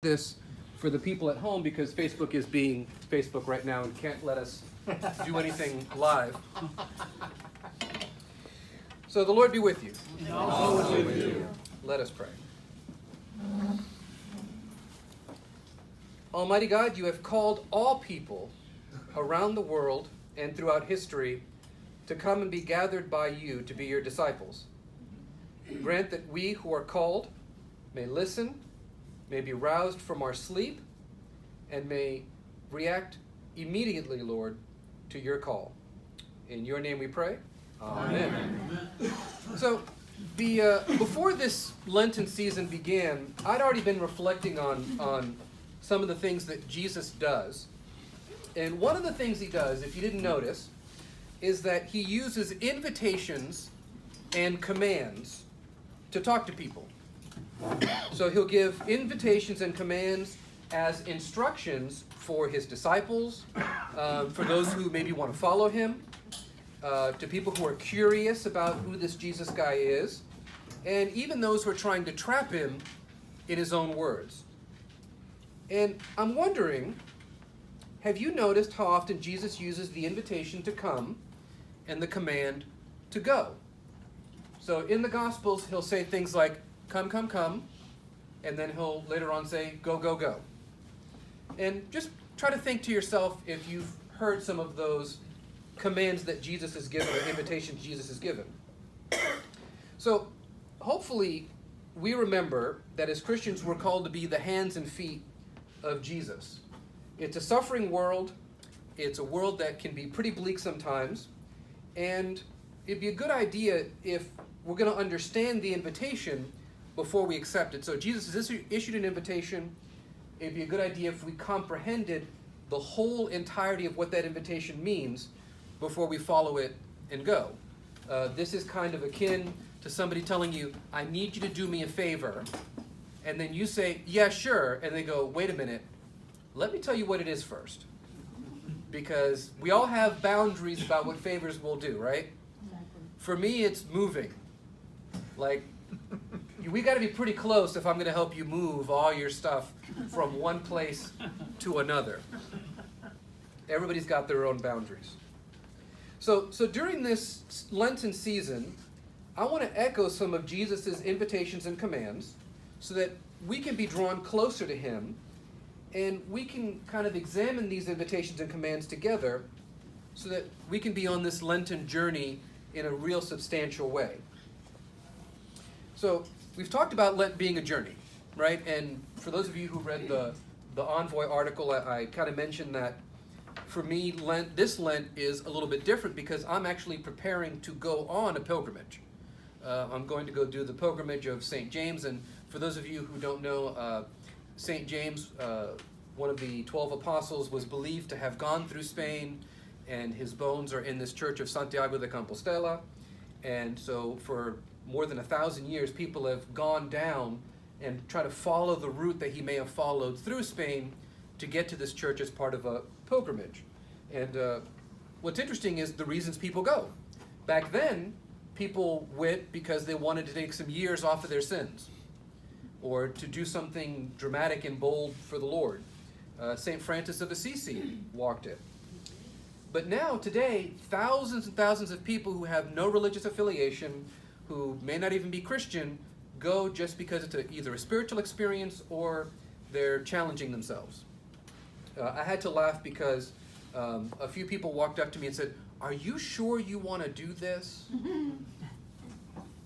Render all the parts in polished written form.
This for the people at home because Facebook is being Facebook right now and can't let us do anything live. So the Lord be with you. Always with you. Let us pray. Almighty God, you have called all people around the world and throughout history to come and be gathered by you to be your disciples. Grant that we who are called may listen, may be roused from our sleep, and may react immediately, Lord, to your call. In your name we pray. Amen. So, before this Lenten season began, I'd already been reflecting on some of the things that Jesus does. And one of the things he does, if you didn't notice, is that he uses invitations and commands to talk to people. So he'll give invitations and commands as instructions for his disciples, for those who maybe want to follow him, to people who are curious about who this Jesus guy is, and even those who are trying to trap him in his own words. And I'm wondering, have you noticed how often Jesus uses the invitation to come and the command to go? So in the Gospels, he'll say things like, come, come, come, and then he'll later on say, go, go, go. And just try to think to yourself if you've heard some of those commands that Jesus has given, or invitations Jesus has given. So hopefully we remember that as Christians we're called to be the hands and feet of Jesus. It's a suffering world. It's a world that can be pretty bleak sometimes. And it'd be a good idea if we're going to understand the invitation before we accept it. So Jesus has issued an invitation. It'd be a good idea if we comprehended the whole entirety of what that invitation means before we follow it and go. This is kind of akin to somebody telling you, I need you to do me a favor. And then you say, yeah, sure. And they go, wait a minute. Let me tell you what it is first. Because we all have boundaries about what favors we'll do, right? For me, it's moving. Like, we got to be pretty close if I'm going to help you move all your stuff from one place to another. Everybody's got their own boundaries. So during this Lenten season, I want to echo some of Jesus' invitations and commands so that we can be drawn closer to him and we can kind of examine these invitations and commands together so that we can be on this Lenten journey in a real substantial way. So we've talked about Lent being a journey, right? And for those of you who read the Envoy article, I kind of mentioned that for me, this Lent is a little bit different because I'm actually preparing to go on a pilgrimage. I'm going to go do the pilgrimage of St. James, and for those of you who don't know, St. James, one of the 12 apostles, was believed to have gone through Spain, and his bones are in this church of Santiago de Compostela. And so for more than 1,000 years, people have gone down and try to follow the route that he may have followed through Spain to get to this church as part of a pilgrimage. And what's interesting is the reasons people go. Back then, people went because they wanted to take some years off of their sins or to do something dramatic and bold for the Lord. St. Francis of Assisi walked it. But now, today, thousands and thousands of people who have no religious affiliation, who may not even be Christian, go just because it's either a spiritual experience or they're challenging themselves. I had to laugh because a few people walked up to me and said, are you sure you want to do this?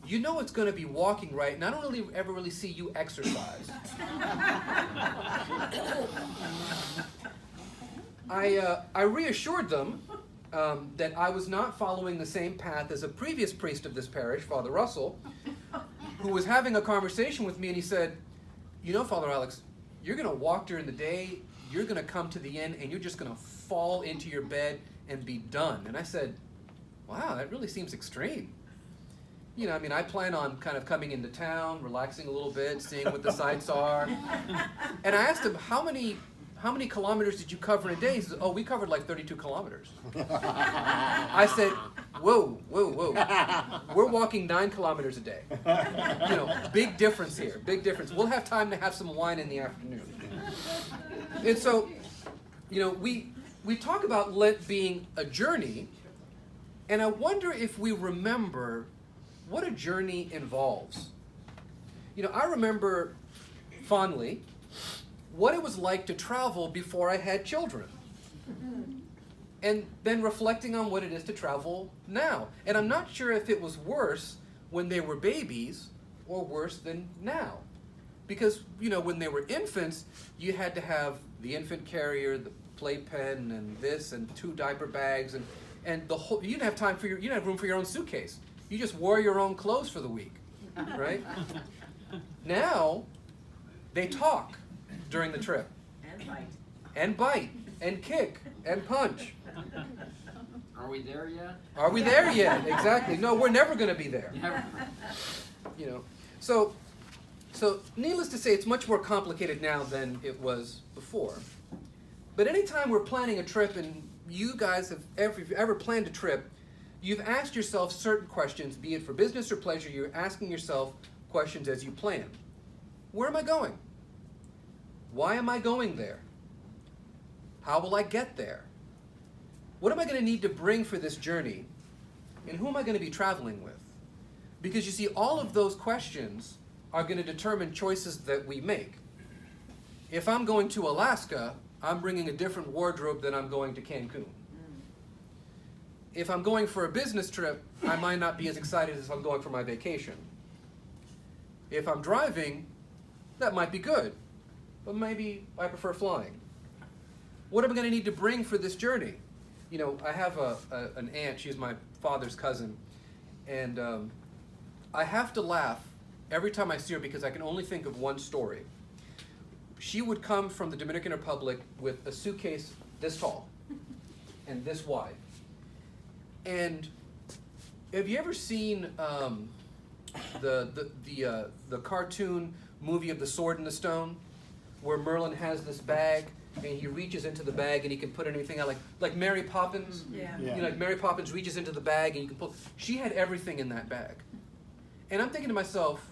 You know it's going to be walking, right? And I don't ever really see you exercise. I reassured them that I was not following the same path as a previous priest of this parish, Father Russell, who was having a conversation with me, and he said, you know, Father Alex, you're going to walk during the day, you're going to come to the end, and you're just going to fall into your bed and be done. And I said, wow, that really seems extreme. You know, I mean, I plan on kind of coming into town, relaxing a little bit, seeing what the sights are. And I asked him, how many kilometers did you cover in a day? He said, oh, we covered like 32 kilometers. I said, whoa. We're walking 9 kilometers a day. You know, big difference here, big difference. We'll have time to have some wine in the afternoon. And so, we talk about Lent being a journey, and I wonder if we remember what a journey involves. I remember fondly what it was like to travel before I had children. And then reflecting on what it is to travel now. And I'm not sure if it was worse when they were babies or worse than now. Because, when they were infants, you had to have the infant carrier, the playpen, and this, and 2 diaper bags, and the whole, you didn't have time you didn't have room for your own suitcase. You just wore your own clothes for the week, right? Now, they talk during the trip. And bite, and kick, and punch. Are we there yet? Are we there yet? Exactly. No, we're never going to be there. Never. So needless to say, it's much more complicated now than it was before. But anytime we're planning a trip, and you guys have ever planned a trip, you've asked yourself certain questions, be it for business or pleasure. You're asking yourself questions as you plan. Where am I going? Why am I going there? How will I get there? What am I going to need to bring for this journey? And who am I going to be traveling with? Because you see, all of those questions are going to determine choices that we make. If I'm going to Alaska, I'm bringing a different wardrobe than I'm going to Cancun. If I'm going for a business trip, I might not be as excited as if I'm going for my vacation. If I'm driving, that might be good, but maybe I prefer flying. What am I going to need to bring for this journey? I have an aunt, she's my father's cousin, and I have to laugh every time I see her because I can only think of one story. She would come from the Dominican Republic with a suitcase this tall and this wide. And have you ever seen the cartoon movie of The Sword and the Stone, where Merlin has this bag and he reaches into the bag and he can put anything out, like Mary Poppins? Yeah. Like Mary Poppins reaches into the bag and you can pull. She had everything in that bag. And I'm thinking to myself,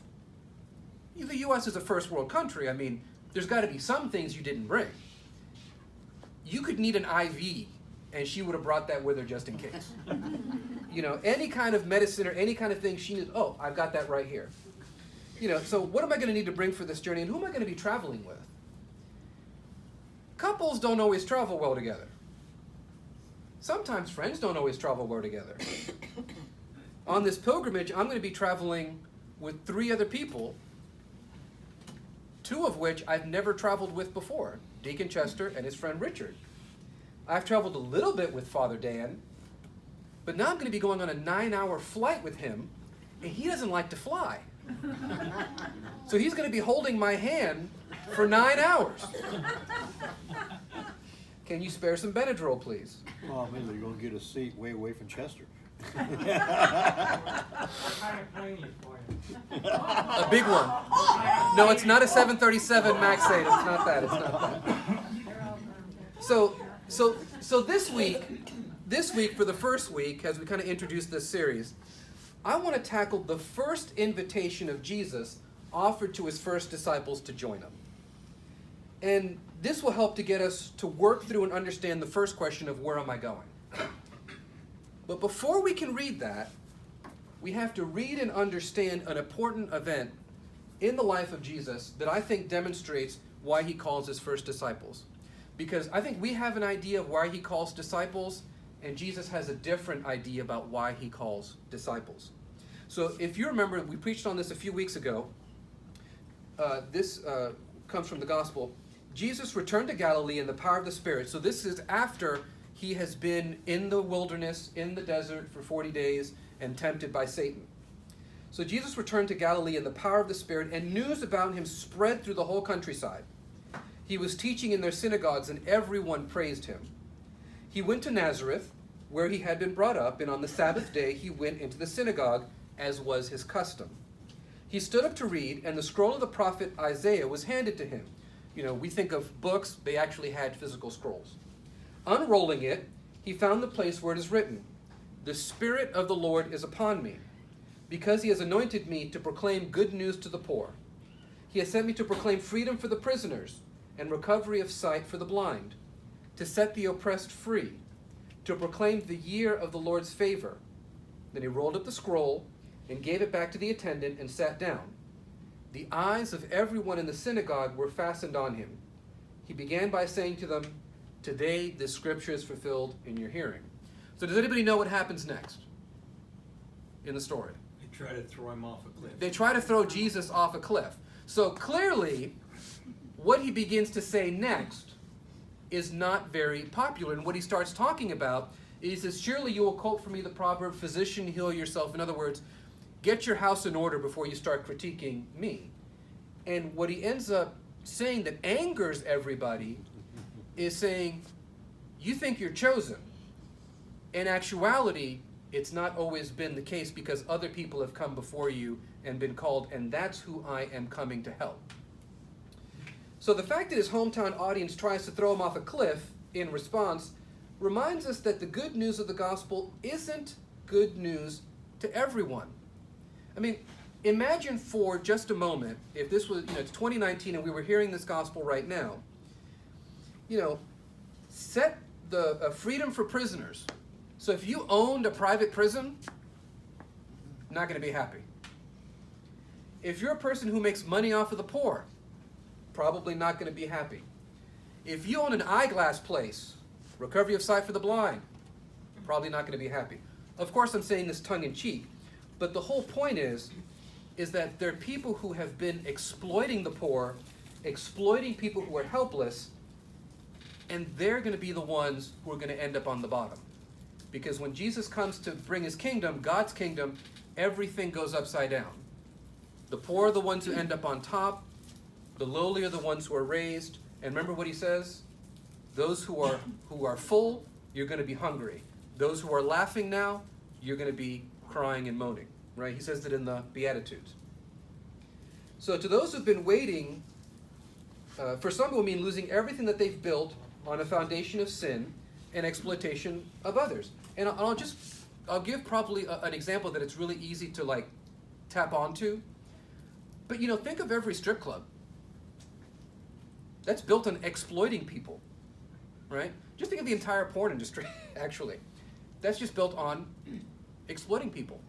the U.S. is a first world country. I mean, there's got to be some things you didn't bring. You could need an IV, and she would have brought that with her just in case. Any kind of medicine or any kind of thing she needs, oh, I've got that right here. So what am I going to need to bring for this journey, and who am I going to be traveling with? Couples don't always travel well together. Sometimes friends don't always travel well together. On this pilgrimage, I'm going to be traveling with 3 other people, 2 of which I've never traveled with before, Deacon Chester and his friend Richard. I've traveled a little bit with Father Dan, but now I'm going to be going on a 9-hour flight with him, and he doesn't like to fly. So he's going to be holding my hand for 9 hours. Can you spare some Benadryl, please? Well, maybe you're going to get a seat way away from Chester. What kind of plane you flying? A big one. No, it's not a 737 MAX 8. It's not that. It's not that. So this week for the first week, as we kind of introduce this series, I want to tackle the first invitation of Jesus offered to his first disciples to join him. And this will help to get us to work through and understand the first question of where am I going? But before we can read that, we have to read and understand an important event in the life of Jesus that I think demonstrates why he calls his first disciples. Because I think we have an idea of why he calls disciples, and Jesus has a different idea about why he calls disciples. So if you remember, we preached on this a few weeks ago. This comes from the gospel. Jesus returned to Galilee in the power of the Spirit. So this is after he has been in the wilderness, in the desert for 40 days and tempted by Satan. So Jesus returned to Galilee in the power of the Spirit, and news about him spread through the whole countryside. He was teaching in their synagogues, and everyone praised him. He went to Nazareth, where he had been brought up, and on the Sabbath day he went into the synagogue, as was his custom. He stood up to read, and the scroll of the prophet Isaiah was handed to him. We think of books, they actually had physical scrolls. Unrolling it, he found the place where it is written, "The Spirit of the Lord is upon me, because he has anointed me to proclaim good news to the poor. He has sent me to proclaim freedom for the prisoners and recovery of sight for the blind, to set the oppressed free, to proclaim the year of the Lord's favor." Then he rolled up the scroll and gave it back to the attendant and sat down. The eyes of everyone in the synagogue were fastened on him. He began by saying to them, "Today this scripture is fulfilled in your hearing." So does anybody know what happens next in the story? They try to throw him off a cliff. They try to throw Jesus off a cliff. So clearly, what he begins to say next is not very popular. And what he starts talking about is, he says, "Surely you will quote for me the proverb, 'Physician, heal yourself.'" In other words, get your house in order before you start critiquing me. And what he ends up saying that angers everybody is saying, you think you're chosen. In actuality, it's not always been the case, because other people have come before you and been called, and that's who I am coming to help. So the fact that his hometown audience tries to throw him off a cliff in response reminds us that the good news of the gospel isn't good news to everyone. I mean, imagine for just a moment, if this was, it's 2019 and we were hearing this gospel right now, set the freedom for prisoners. So if you owned a private prison, not going to be happy. If you're a person who makes money off of the poor, probably not going to be happy. If you own an eyeglass place, recovery of sight for the blind, probably not going to be happy. Of course, I'm saying this tongue in cheek, but the whole point is that there are people who have been exploiting the poor, exploiting people who are helpless, and they're going to be the ones who are going to end up on the bottom. Because when Jesus comes to bring his kingdom, God's kingdom, everything goes upside down. The poor are the ones who end up on top. The lowly are the ones who are raised. And remember what he says? Those who are full, you're going to be hungry. Those who are laughing now, you're going to be crying and moaning. Right? He says that in the Beatitudes. So to those who've been waiting, for some it will mean losing everything that they've built on a foundation of sin and exploitation of others. And I'll give probably an example that it's really easy to tap onto. But think of every strip club. That's built on exploiting people, right? Just think of the entire porn industry, actually. That's just built on exploiting people.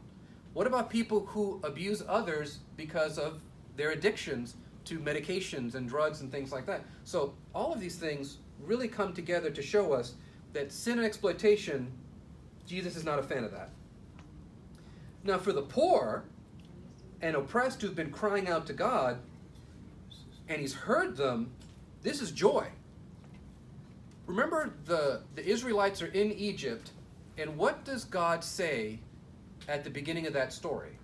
What about people who abuse others because of their addictions to medications and drugs and things like that? So all of these things really come together to show us that sin and exploitation, Jesus is not a fan of that. Now for the poor and oppressed who've been crying out to God, and he's heard them, this is joy. Remember, the Israelites are in Egypt, and what does God say at the beginning of that story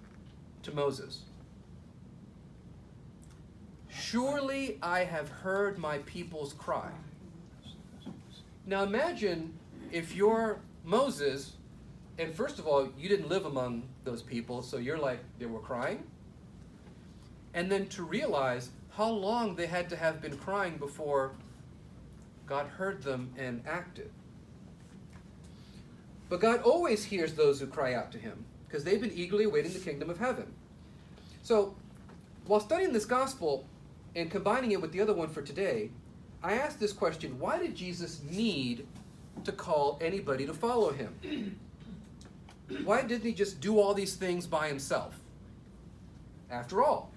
to Moses? "Surely I have heard my people's cry." Now imagine if you're Moses, and first of all, you didn't live among those people, so you're like, they were crying? And then to realize how long they had to have been crying before God heard them and acted. But God always hears those who cry out to him, because they've been eagerly awaiting the kingdom of heaven. So, while studying this gospel and combining it with the other one for today, I asked this question: why did Jesus need to call anybody to follow him? Why didn't he just do all these things by himself? After all,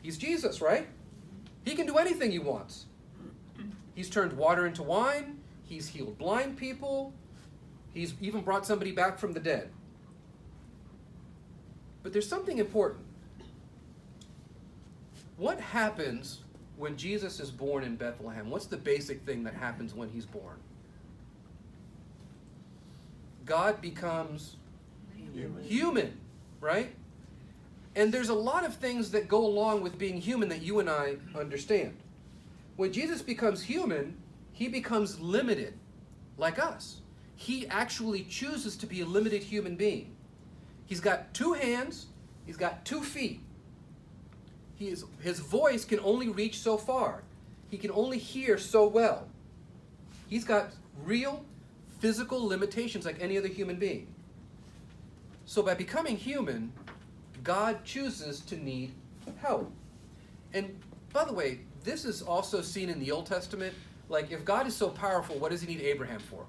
he's Jesus, right? He can do anything he wants. He's turned water into wine. He's healed blind people. He's even brought somebody back from the dead. But there's something important. What happens when Jesus is born in Bethlehem? What's the basic thing that happens when he's born? God becomes human, right? And there's a lot of things that go along with being human that you and I understand. When Jesus becomes human, he becomes limited, like us. He actually chooses to be a limited human being. He's got 2 hands, he's got 2 feet. His voice can only reach so far. He can only hear so well. He's got real physical limitations like any other human being. So by becoming human, God chooses to need help. And by the way, this is also seen in the Old Testament. Like, if God is so powerful, what does he need Abraham for?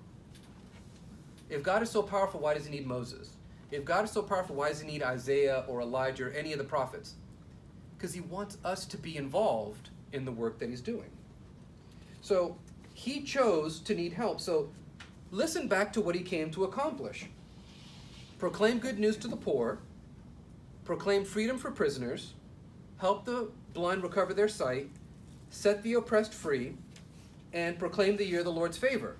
If God is so powerful, why does he need Moses? If God is so powerful, why does he need Isaiah or Elijah or any of the prophets? Because he wants us to be involved in the work that he's doing. So he chose to need help. So listen back to what he came to accomplish. Proclaim good news to the poor, proclaim freedom for prisoners, help the blind recover their sight, set the oppressed free, and proclaim the year of the Lord's favor.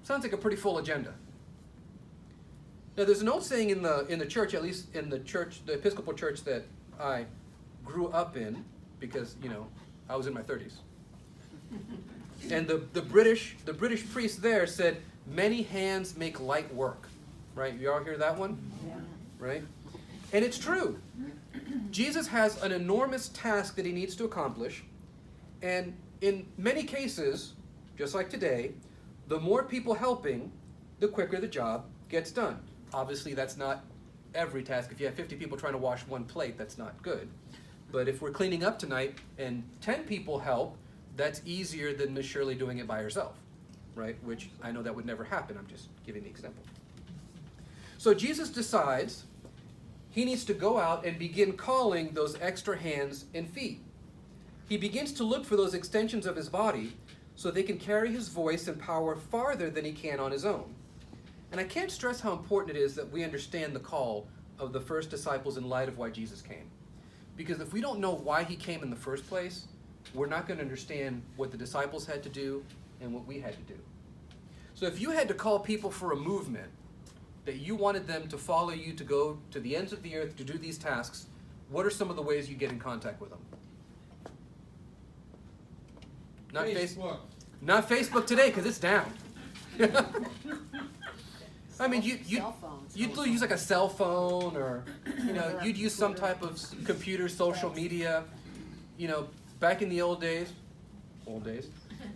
Sounds like a pretty full agenda. Now, there's an old saying in the church, at least in the church, the Episcopal church that I grew up in, because, I was in my 30s. And the British priest there said, "Many hands make light work." Right? You all hear that one? Yeah. Right? And it's true. Jesus has an enormous task that he needs to accomplish. And in many cases, just like today, the more people helping, the quicker the job gets done. Obviously, that's not every task. If you have 50 people trying to wash one plate, that's not good. But if we're cleaning up tonight and 10 people help, that's easier than Miss Shirley doing it by herself, right? Which I know that would never happen. I'm just giving the example. So Jesus decides he needs to go out and begin calling those extra hands and feet. He begins to look for those extensions of his body so they can carry his voice and power farther than he can on his own. And I can't stress how important it is that we understand the call of the first disciples in light of why Jesus came. Because if we don't know why he came in the first place, we're not going to understand what the disciples had to do and what we had to do. So if you had to call people for a movement, that you wanted them to follow you to go to the ends of the earth to do these tasks, what are some of the ways you get in contact with them? Not Facebook. Not Facebook today, because it's down. I mean, you'd use like a cell phone, or you'd use some type of computer, social media. Back in the old days,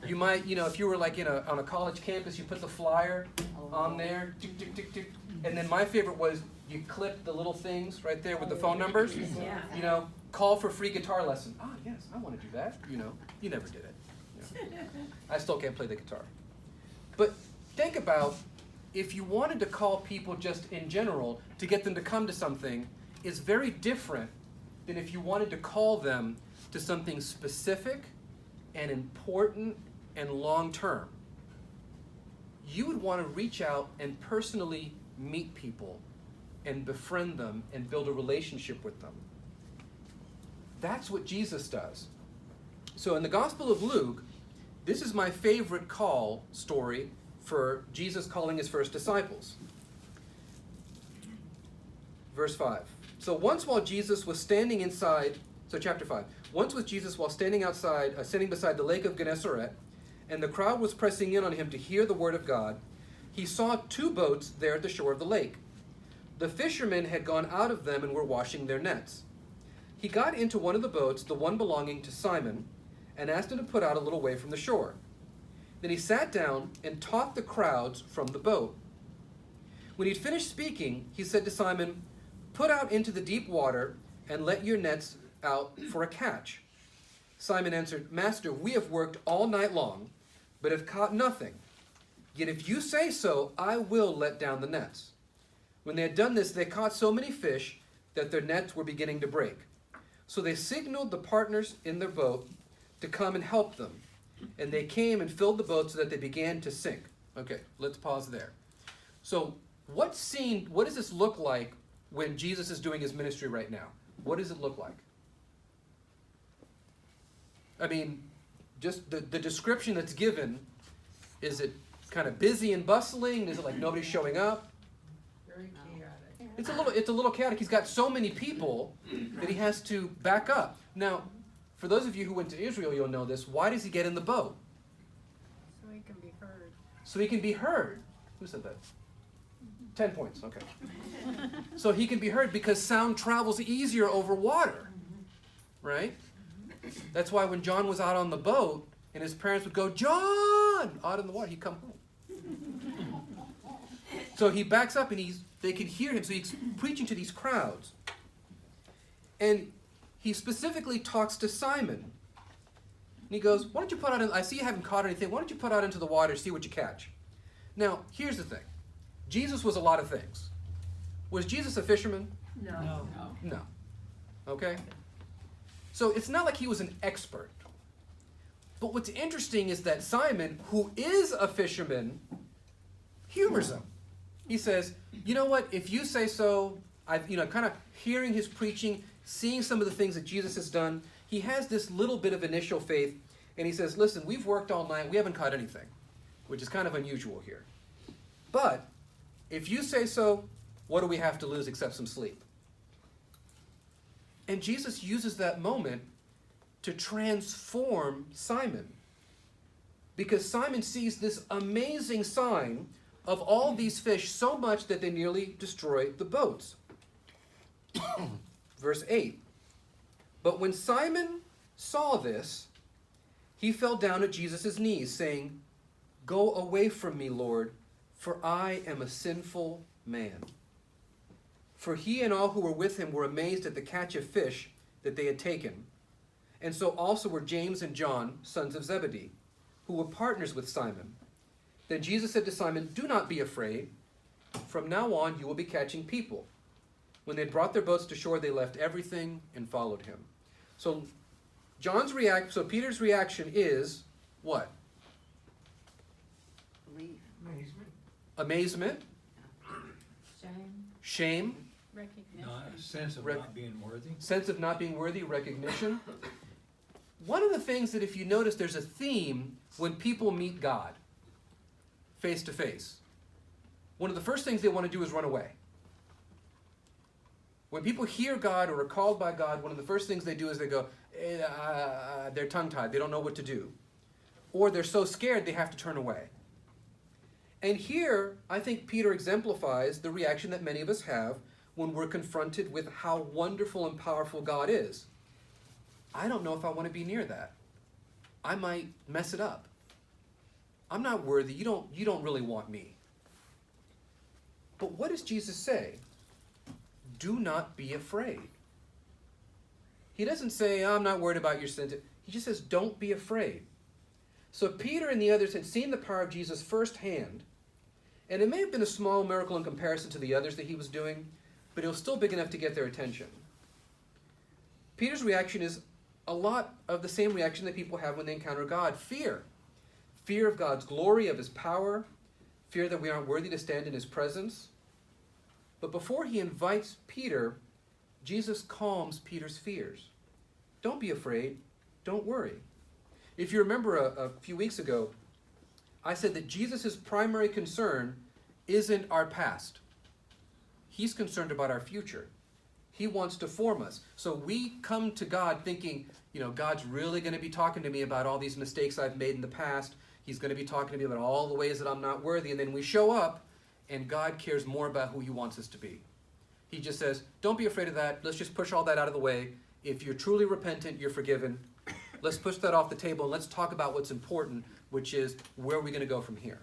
you might, if you were like on a college campus, you put the flyer on there, tick, tick, tick, tick. And then my favorite was you clip the little things right there with the phone numbers. Yeah. Call for free guitar lesson. Ah, yes, I want to do that. You never did it. I still can't play the guitar. But think about if you wanted to call people just in general to get them to come to something, is very different than if you wanted to call them to something specific and important and long-term. You would want to reach out and personally meet people and befriend them and build a relationship with them. That's what Jesus does. So in the Gospel of Luke, this is my favorite call story for Jesus calling his first disciples. Verse 5. So once while Jesus was standing inside, so chapter 5. Once was Jesus while standing outside, sitting beside the lake of Gennesaret, and the crowd was pressing in on him to hear the word of God, he saw 2 boats there at the shore of the lake. The fishermen had gone out of them and were washing their nets. He got into one of the boats, the one belonging to Simon, and asked him to put out a little way from the shore. Then he sat down and taught the crowds from the boat. When he'd finished speaking, he said to Simon, "Put out into the deep water and let your nets out for a catch." Simon answered, "Master, we have worked all night long, but have caught nothing. Yet if you say so, I will let down the nets." When they had done this, they caught so many fish that their nets were beginning to break. So they signaled the partners in their boat to come and help them. And they came and filled the boat so that they began to sink. Okay, let's pause there. So what does this look like when Jesus is doing his ministry right now? What does it look like? I mean, just the description that's given, is it kind of busy and bustling? Is it like nobody's showing up? Very chaotic. It's a little chaotic. He's got so many people that he has to back up. Now, for those of you who went to Israel, you'll know this. Why does he get in the boat? So he can be heard. So he can be heard. Who said that? 10 points, okay. So he can be heard because sound travels easier over water, right? That's why when John was out on the boat and his parents would go, "John!" out in the water, he'd come home. So he backs up and they can hear him. So he's preaching to these crowds. And he specifically talks to Simon. And he goes, why don't you put out, I see you haven't caught anything, why don't you put out into the water, see what you catch? Now, here's the thing. Jesus was a lot of things. Was Jesus a fisherman? No. No. Okay? So it's not like he was an expert. But what's interesting is that Simon, who is a fisherman, humors him. He says, you know what, if you say so, kind of hearing his preaching, seeing some of the things that Jesus has done, he has this little bit of initial faith, and he says, listen, we've worked all night, we haven't caught anything, which is kind of unusual here. But if you say so, what do we have to lose except some sleep? And Jesus uses that moment to transform Simon. Because Simon sees this amazing sign of all these fish so much that they nearly destroy the boats. Verse 8. But when Simon saw this, he fell down at Jesus' knees, saying, go away from me, Lord, for I am a sinful man. For he and all who were with him were amazed at the catch of fish that they had taken. And so also were James and John, sons of Zebedee, who were partners with Simon. Then Jesus said to Simon, do not be afraid. From now on you will be catching people. When they had brought their boats to shore, they left everything and followed him. So Peter's reaction is what? Belief. Amazement. Shame. Recognition. A sense of not being worthy. Sense of not being worthy, recognition. One of the things that, if you notice, there's a theme when people meet God face to face. One of the first things they want to do is run away. When people hear God or are called by God, one of the first things they do is they go, they're tongue-tied, they don't know what to do. Or they're so scared they have to turn away. And here, I think Peter exemplifies the reaction that many of us have when we're confronted with how wonderful and powerful God is. I don't know if I want to be near that. I might mess it up. I'm not worthy. You don't really want me. But what does Jesus say? Do not be afraid. He doesn't say, I'm not worried about your sins. He just says, don't be afraid. So Peter and the others had seen the power of Jesus firsthand, and it may have been a small miracle in comparison to the others that he was doing, but it was still big enough to get their attention. Peter's reaction is a lot of the same reaction that people have when they encounter God. Fear. Fear of God's glory, of his power. Fear that we aren't worthy to stand in his presence. But before he invites Peter, Jesus calms Peter's fears. Don't be afraid. Don't worry. If you remember a few weeks ago, I said that Jesus' primary concern isn't our past. He's concerned about our future. He wants to form us. So we come to God thinking, God's really going to be talking to me about all these mistakes I've made in the past. He's going to be talking to me about all the ways that I'm not worthy. And then we show up, and God cares more about who he wants us to be. He just says, don't be afraid of that. Let's just push all that out of the way. If you're truly repentant, you're forgiven. Let's push that off the table, and let's talk about what's important, which is, where are we going to go from here?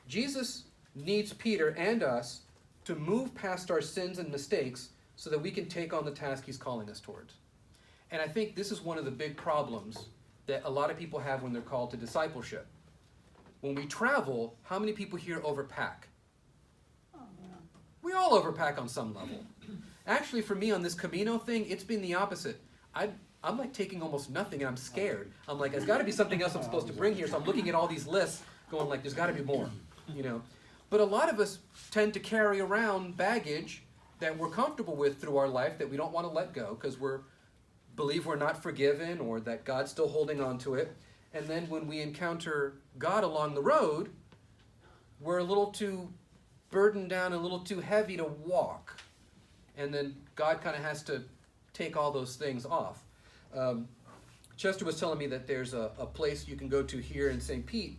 Jesus needs Peter and us to move past our sins and mistakes so that we can take on the task he's calling us towards. And I think this is one of the big problems that a lot of people have when they're called to discipleship. When we travel, how many people here overpack? We all overpack on some level. Actually, for me on this Camino thing, it's been the opposite. I'm like taking almost nothing, and I'm scared. I'm like, there's got to be something else I'm supposed to bring here. So I'm looking at all these lists, going like, there's got to be more, But a lot of us tend to carry around baggage that we're comfortable with through our life that we don't want to let go because believe we're not forgiven or that God's still holding on to it. And then when we encounter God along the road, we're a little too burdened down, a little too heavy to walk. And then God kind of has to take all those things off. Chester was telling me that there's a place you can go to here in St. Pete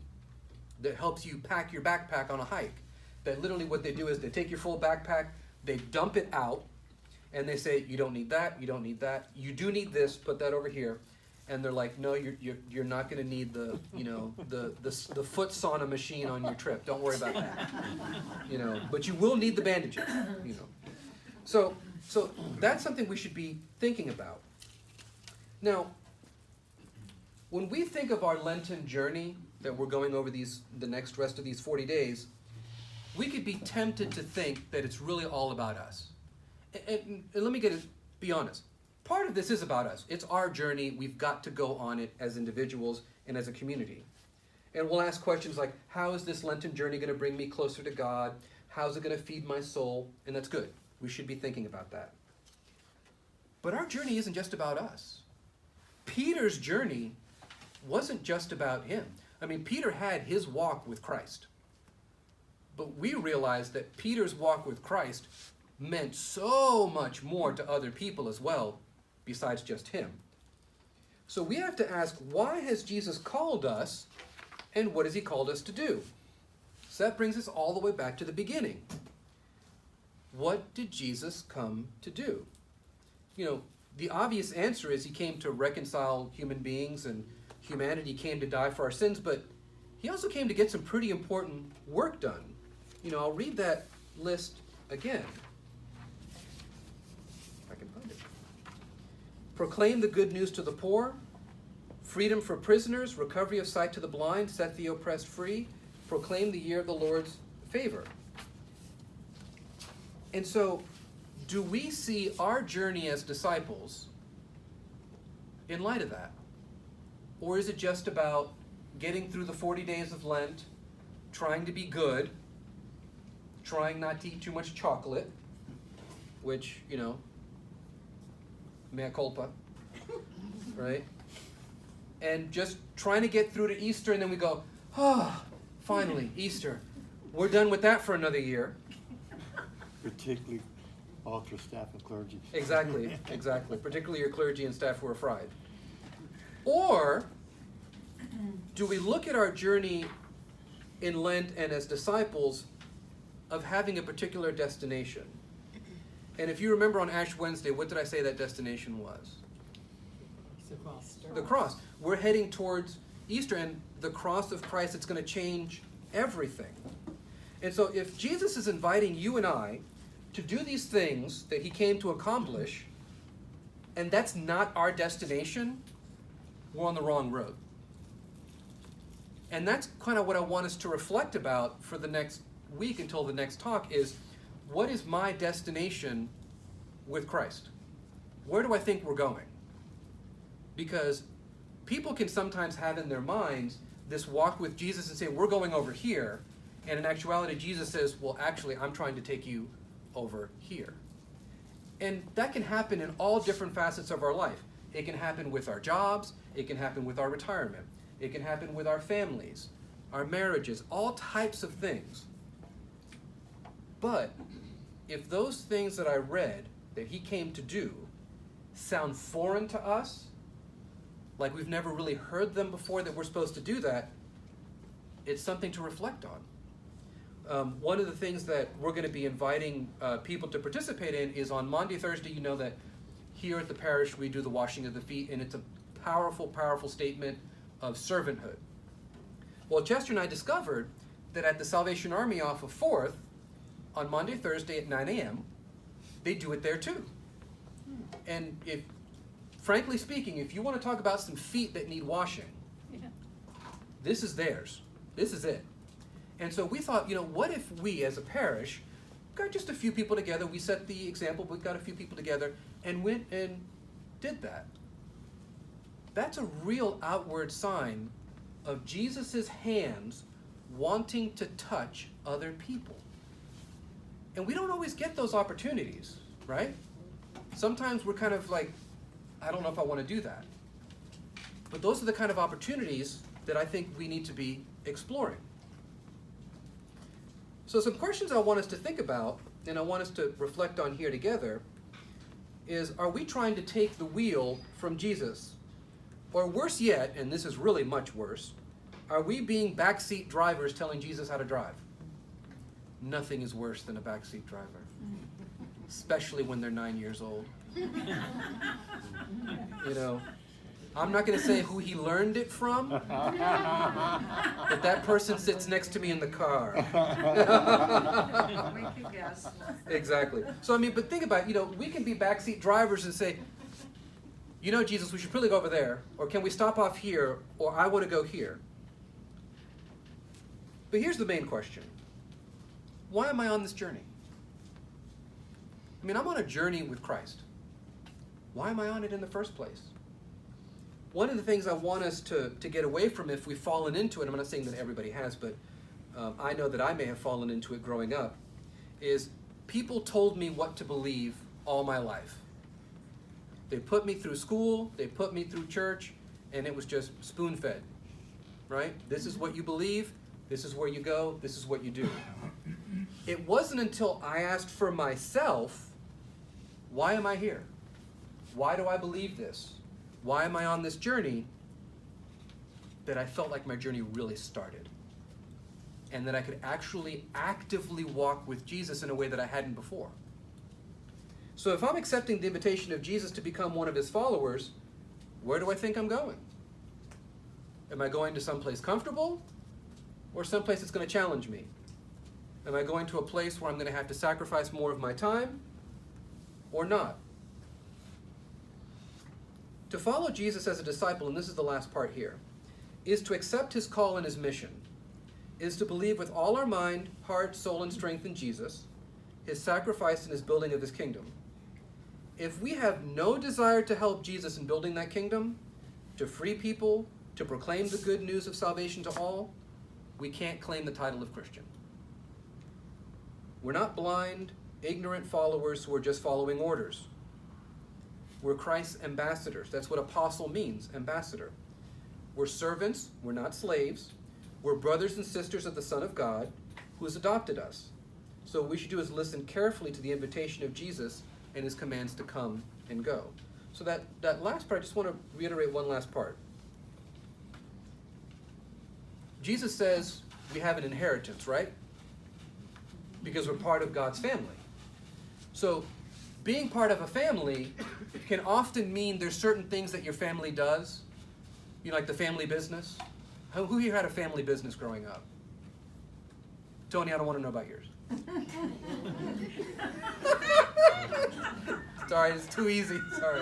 that helps you pack your backpack on a hike. That literally what they do is they take your full backpack, they dump it out, and they say, you don't need that, you don't need that, you do need this, put that over here. And they're like, no, you're not going to need the foot sauna machine on your trip. Don't worry about that. But you will need the bandages. So So that's something we should be thinking about. Now, when we think of our Lenten journey that we're going over the next rest of these 40 days, we could be tempted to think that it's really all about us. And let me be honest. Part of this is about us. It's our journey. We've got to go on it as individuals and as a community. And we'll ask questions like, how is this Lenten journey going to bring me closer to God? How's it going to feed my soul? And that's good. We should be thinking about that. But our journey isn't just about us. Peter's journey wasn't just about him. I mean, Peter had his walk with Christ. But we realized that Peter's walk with Christ meant so much more to other people as well, besides just him. So we have to ask, why has Jesus called us, and what has he called us to do? So that brings us all the way back to the beginning. What did Jesus come to do? You know, the obvious answer is he came to reconcile human beings, and humanity came to die for our sins, but he also came to get some pretty important work done. You know, I'll read that list again. If I can find it. Proclaim the good news to the poor, freedom for prisoners, recovery of sight to the blind, set the oppressed free, proclaim the year of the Lord's favor. And so, do we see our journey as disciples in light of that? Or is it just about getting through the 40 days of Lent, trying to be good, trying not to eat too much chocolate, which, you know, mea culpa, right? And just trying to get through to Easter, and then we go, oh, finally, Easter. We're done with that for another year. Particularly altar staff and clergy. Exactly, exactly. Particularly your clergy and staff who are fried. Or do we look at our journey in Lent and as disciples of having a particular destination? And if you remember on Ash Wednesday, what did I say that destination was? The cross. We're heading towards Easter, and the cross of Christ, it's going to change everything. And so if Jesus is inviting you and I to do these things that he came to accomplish, and that's not our destination, we're on the wrong road. And that's kind of what I want us to reflect about for the next week until the next talk is, what is my destination with Christ? Where do I think we're going? Because people can sometimes have in their minds this walk with Jesus and say, we're going over here. And in actuality, Jesus says, well, actually, I'm trying to take you over here. And that can happen in all different facets of our life. It can happen with our jobs. It can happen with our retirement. It can happen with our families, our marriages, all types of things. But if those things that I read that he came to do sound foreign to us, like we've never really heard them before that we're supposed to do that, it's something to reflect on. One of the things that we're going to be inviting people to participate in is on Maundy, Thursday. You know that here at the parish we do the washing of the feet, and it's a powerful, powerful statement of servanthood. Well, Chester and I discovered that at the Salvation Army off of 4th, on Maundy, Thursday at 9 a.m., they do it there too. And if, frankly speaking, if you want to talk about some feet that need washing, this is theirs. This is it. And so we thought, you know, what if we as a parish got just a few people together, we set the example, we got a few people together and went and did that. That's a real outward sign of Jesus' hands wanting to touch other people. And we don't always get those opportunities, right? Sometimes we're kind of like, I don't know if I want to do that. But those are the kind of opportunities that I think we need to be exploring. So some questions I want us to think about, and I want us to reflect on here together, is, are we trying to take the wheel from Jesus? Or worse yet, and this is really much worse, are we being backseat drivers telling Jesus how to drive? Nothing is worse than a backseat driver, especially when they're 9 years old. You know, I'm not going to say who he learned it from, but that person sits next to me in the car. We can guess. Exactly. So, I mean, but think about it, we can be backseat drivers and say, Jesus, we should really go over there, or can we stop off here, or I want to go here. But here's the main question. Why am I on this journey? I mean, I'm on a journey with Christ. Why am I on it in the first place? One of the things I want us to get away from if we've fallen into it, I'm not saying that everybody has, but I know that I may have fallen into it growing up, is people told me what to believe all my life. They put me through school, they put me through church, and it was just spoon-fed, right? This is what you believe, this is where you go, this is what you do. It wasn't until I asked for myself, why am I here? Why do I believe this? Why am I on this journey? That I felt like my journey really started. And that I could actually actively walk with Jesus in a way that I hadn't before. So if I'm accepting the invitation of Jesus to become one of his followers, where do I think I'm going? Am I going to someplace comfortable? Or someplace that's going to challenge me? Am I going to a place where I'm going to have to sacrifice more of my time? Or not? To follow Jesus as a disciple, and this is the last part here, is to accept his call and his mission, is to believe with all our mind, heart, soul, and strength in Jesus, his sacrifice and his building of his kingdom. If we have no desire to help Jesus in building that kingdom, to free people, to proclaim the good news of salvation to all, we can't claim the title of Christian. We're not blind, ignorant followers who are just following orders. We're Christ's ambassadors. That's what apostle means, ambassador. We're servants, we're not slaves. We're brothers and sisters of the Son of God who has adopted us. So what we should do is listen carefully to the invitation of Jesus and his commands to come and go. So that last part, I just want to reiterate one last part. Jesus says we have an inheritance, right? Because we're part of God's family. So being part of a family can often mean there's certain things that your family does. Like the family business. Who here had a family business growing up? Tony, I don't want to know about yours. Sorry, it's too easy. Sorry.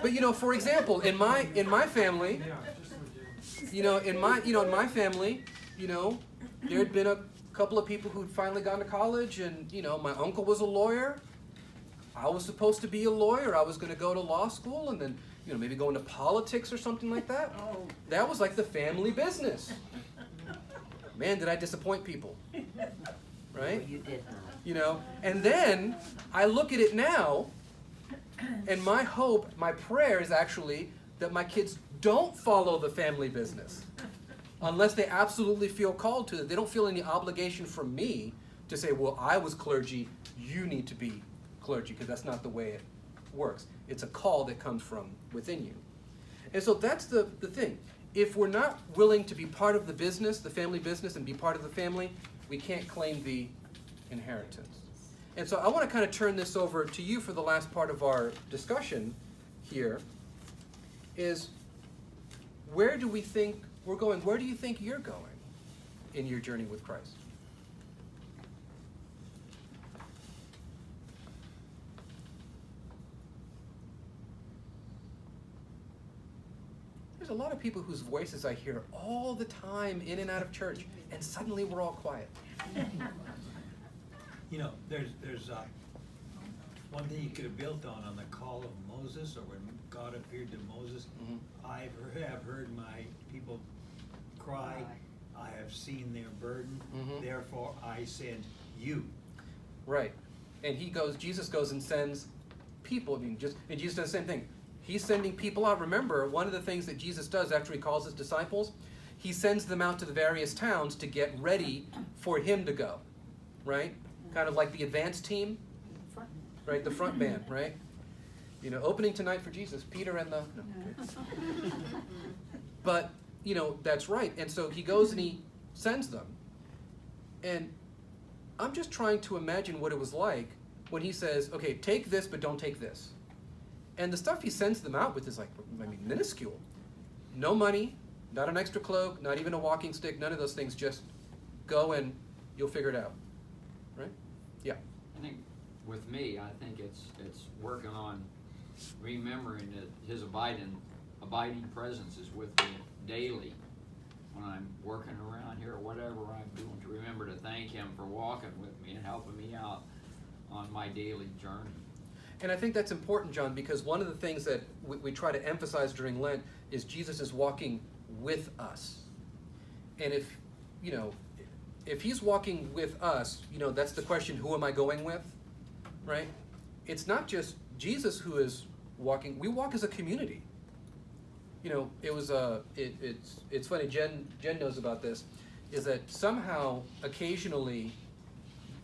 But for example, in my family, in my family, there had been a couple of people who'd finally gone to college, and my uncle was a lawyer. I was supposed to be a lawyer. I was going to go to law school and then, maybe go into politics or something like that. That was like the family business. Man, did I disappoint people. Right? You did not. And then I look at it now, and my hope, my prayer is actually that my kids don't follow the family business. Unless they absolutely feel called to it. They don't feel any obligation from me to say, well, I was clergy, you need to be clergy, because that's not the way it works. It's a call that comes from within you. And so that's the thing. If we're not willing to be part of the business, the family business, and be part of the family, we can't claim the inheritance. And so I want to kind of turn this over to you for the last part of our discussion here, is where do we think we're going? Where do you think you're going in your journey with Christ? There's a lot of people whose voices I hear all the time in and out of church, and suddenly we're all quiet. There's one thing you could have built on the call of Moses, or when God appeared to Moses. Mm-hmm. I have heard my people cry. I have seen their burden. Mm-hmm. Therefore, I send you. Right. And Jesus goes and sends people. And Jesus does the same thing. He's sending people out. Remember, one of the things that Jesus does after he calls his disciples, he sends them out to the various towns to get ready for him to go. Right? Kind of like the advance team. Right? The front band, right? Opening tonight for Jesus, Peter and the... No. But, that's right. And so he goes and he sends them. And I'm just trying to imagine what it was like when he says, okay, take this, but don't take this. And the stuff he sends them out with is like, I mean, minuscule. No money, not an extra cloak, not even a walking stick, none of those things. Just go and you'll figure it out. Right? Yeah. I think with me, I think it's working on remembering that his abiding presence is with me daily when I'm working around here or whatever I'm doing, to remember to thank him for walking with me and helping me out on my daily journey. And I think that's important, John, because one of the things that we try to emphasize during Lent is Jesus is walking with us. And if he's walking with us, that's the question, who am I going with? Right? It's not just Jesus who is walking. We walk as a community. It's funny, Jen knows about this, is that somehow, occasionally,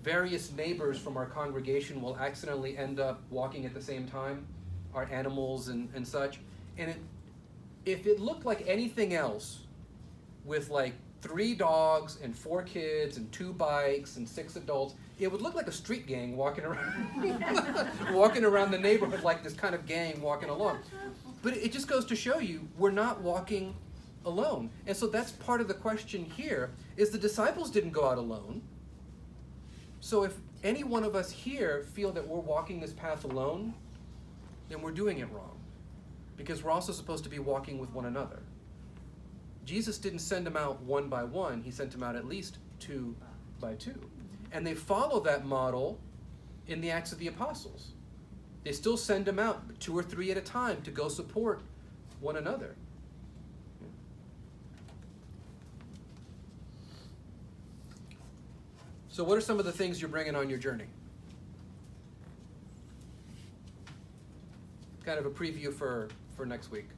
various neighbors from our congregation will accidentally end up walking at the same time, our animals and such. And if it looked like anything else, with like 3 dogs and 4 kids and 2 bikes and 6 adults, it would look like a street gang walking around the neighborhood, like this kind of gang walking along. But it just goes to show you, we're not walking alone. And so that's part of the question here, is the disciples didn't go out alone. So if any one of us here feel that we're walking this path alone, then we're doing it wrong. Because we're also supposed to be walking with one another. Jesus didn't send them out one by one. He sent them out at least 2 by 2. And they follow that model in the Acts of the Apostles. They still send them out 2 or 3 at a time to go support one another. So what are some of the things you're bringing on your journey? Kind of a preview for next week.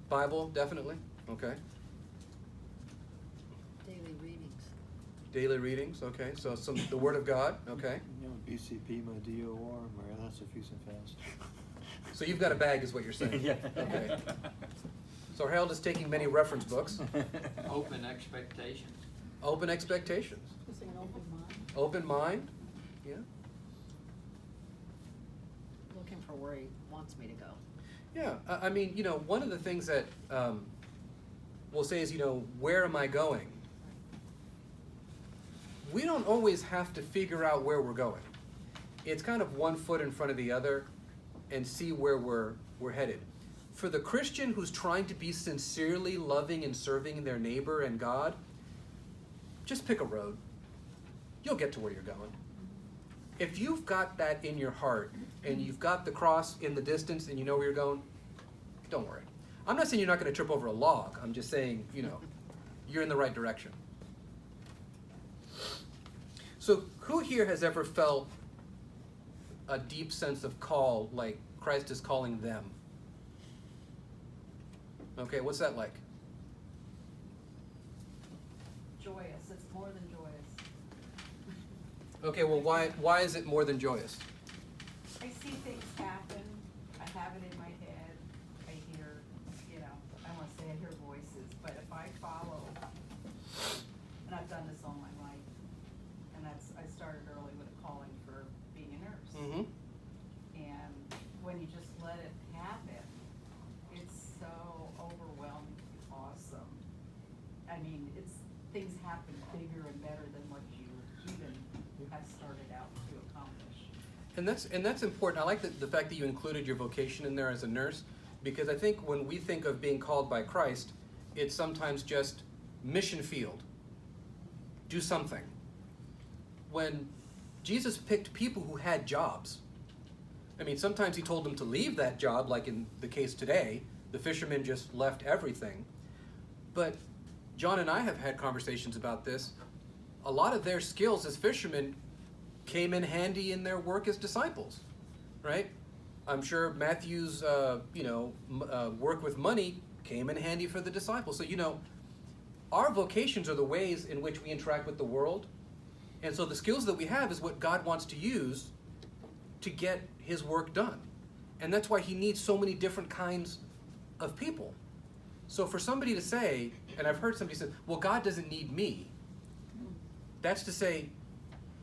Bible, definitely. Okay. Daily readings. Daily readings, okay. So the Word of God, okay. BCP, my DOR, my that's a few and fast. So you've got a bag, is what you're saying. Yeah. Okay. So Harold is taking many reference books. Open expectations. Open expectations. Just an open mind. Open mind. Yeah. Looking for where he wants me to go. Yeah. I mean, one of the things that we'll say is, where am I going? We don't always have to figure out where we're going. It's kind of one foot in front of the other and see where we're headed. For the Christian who's trying to be sincerely loving and serving their neighbor and God, just pick a road. You'll get to where you're going. If you've got that in your heart and you've got the cross in the distance and you know where you're going, don't worry. I'm not saying you're not going to trip over a log. I'm just saying, you're in the right direction. So who here has ever felt a deep sense of call, like Christ is calling them? Okay, what's that like? Joyous. It's more than joyous. Okay, well, why is it more than joyous? I see things happen. I have it in my head. I hear, I want to say I hear voices, but if I follow, and I've done this all my life, and I started early with a calling for being a nurse. Mm-hmm. And when you just let it happen, it's so overwhelmingly awesome. I mean, things happen bigger and better than what you even have started out to accomplish. And that's important. I like the fact that you included your vocation in there as a nurse, because I think when we think of being called by Christ, it's sometimes just mission field. Do something. When Jesus picked people who had jobs, I mean, sometimes he told them to leave that job, like in the case today, the fishermen just left everything. But John and I have had conversations about this. A lot of their skills as fishermen came in handy in their work as disciples, right? I'm sure Matthew's, work with money came in handy for the disciples. So, our vocations are the ways in which we interact with the world. And so the skills that we have is what God wants to use to get his work done. And that's why he needs so many different kinds of people. So for somebody to say, and I've heard somebody say, well, God doesn't need me. That's to say